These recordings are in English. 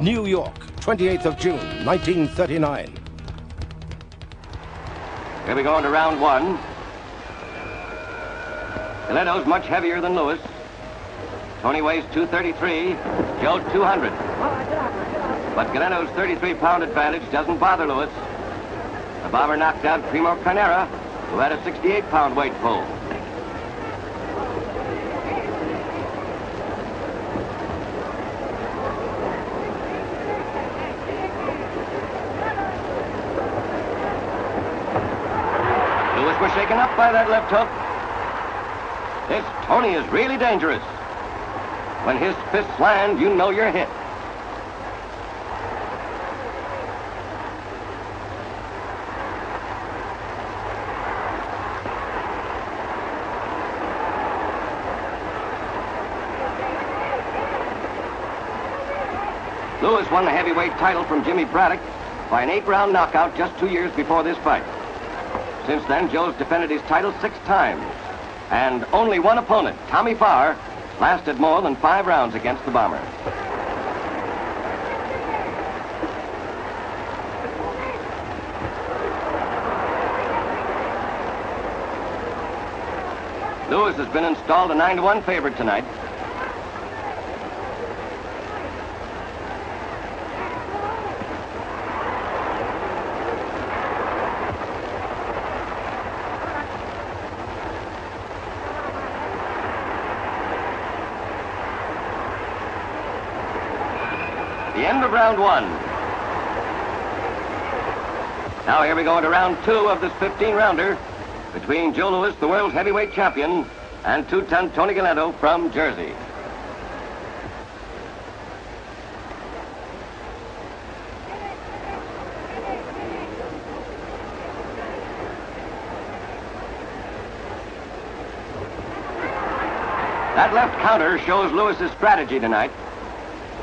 New York, 28th of June, 1939. Here we go into round one. Gallento's much heavier than Lewis. Tony weighs 233, Joe 200. But Gallento's 33-pound advantage doesn't bother Lewis. The bomber knocked out Primo Carnera, who had a 68-pound weight pull. Lewis was shaken up by that left hook. This Tony is really dangerous. When his fists land, you know you're hit. Lewis won the heavyweight title from Jimmy Braddock by an 8-round knockout just 2 years before this fight. Since then, Joe's defended his title 6 times. And only one opponent, Tommy Farr, lasted more than 5 rounds against the bomber. Lewis has been installed a 9-1 favorite tonight. The end of round one. Now here we go into round 2 of this 15-rounder between Joe Louis, the world heavyweight champion, and 2-ton Tony Gallento from Jersey. That left counter shows Lewis's strategy tonight.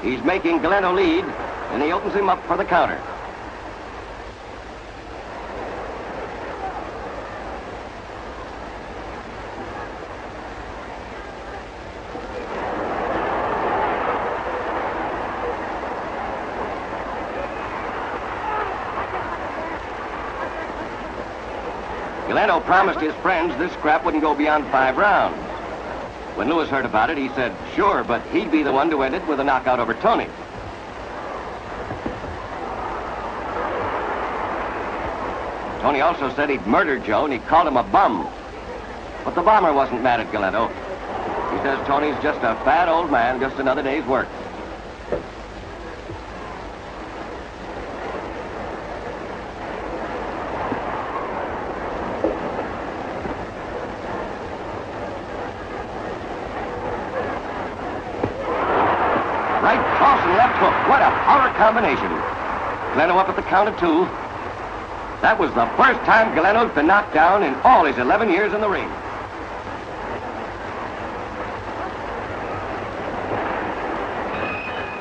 He's making Gallento lead, and he opens him up for the counter. Gallento promised his friends this scrap wouldn't go beyond 5 rounds. When Lewis heard about it, he said, sure, but he'd be the one to end it with a knockout over Tony. Tony also said he'd murdered Joe, and he called him a bum. But the bomber wasn't mad at Gallento. He says Tony's just a fat old man, just another day's work. Right cross and left hook. What a power combination. Gallento up at the count of 2. That was the first time Gallento's been knocked down in all his 11 years in the ring.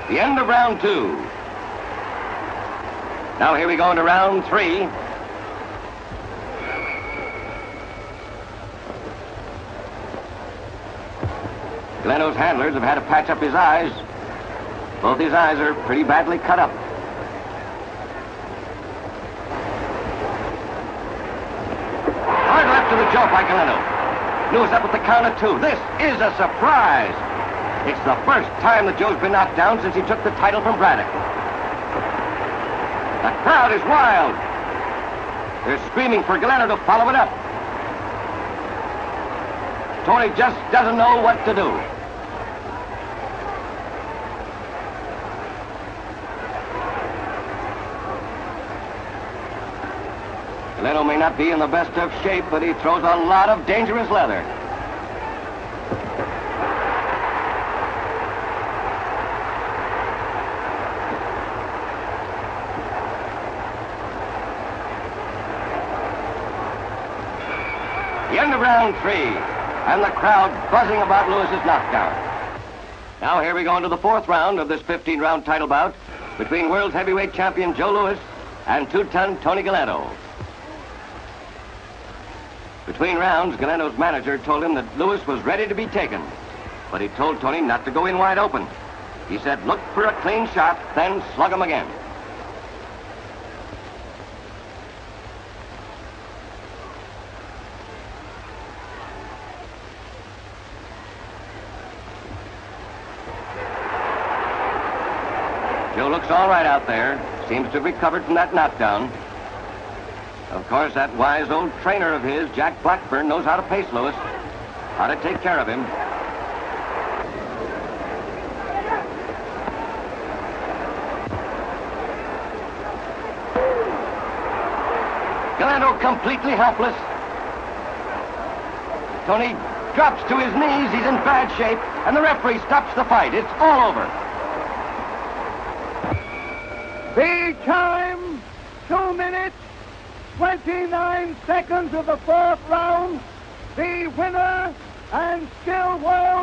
The end of round 2. Now here we go into round 3. Gallento's handlers have had to patch up his eyes. Both his eyes are pretty badly cut up. Hard left to the jaw by Gallento. Lewis up at the count of 2. This is a surprise. It's the first time that Joe's been knocked down since he took the title from Braddock. The crowd is wild. They're screaming for Gallento to follow it up. Tony just doesn't know what to do. Gallento may not be in the best of shape, but he throws a lot of dangerous leather. The end of round 3, and the crowd buzzing about Lewis's knockdown. Now here we go into the 4th round of this 15-round title bout between world heavyweight champion Joe Louis and 2-ton Tony Gallento. Between rounds, Gallento's manager told him that Lewis was ready to be taken, but he told Tony not to go in wide open. He said, look for a clean shot, then slug him again. Joe looks all right out there. Seems to have recovered from that knockdown. Of course, that wise old trainer of his, Jack Blackburn, knows how to pace Lewis, how to take care of him. Gallento completely helpless. Tony drops to his knees. He's in bad shape, and the referee stops the fight. It's all over. The time, 2 minutes, 29 seconds of the fourth round. The winner and still world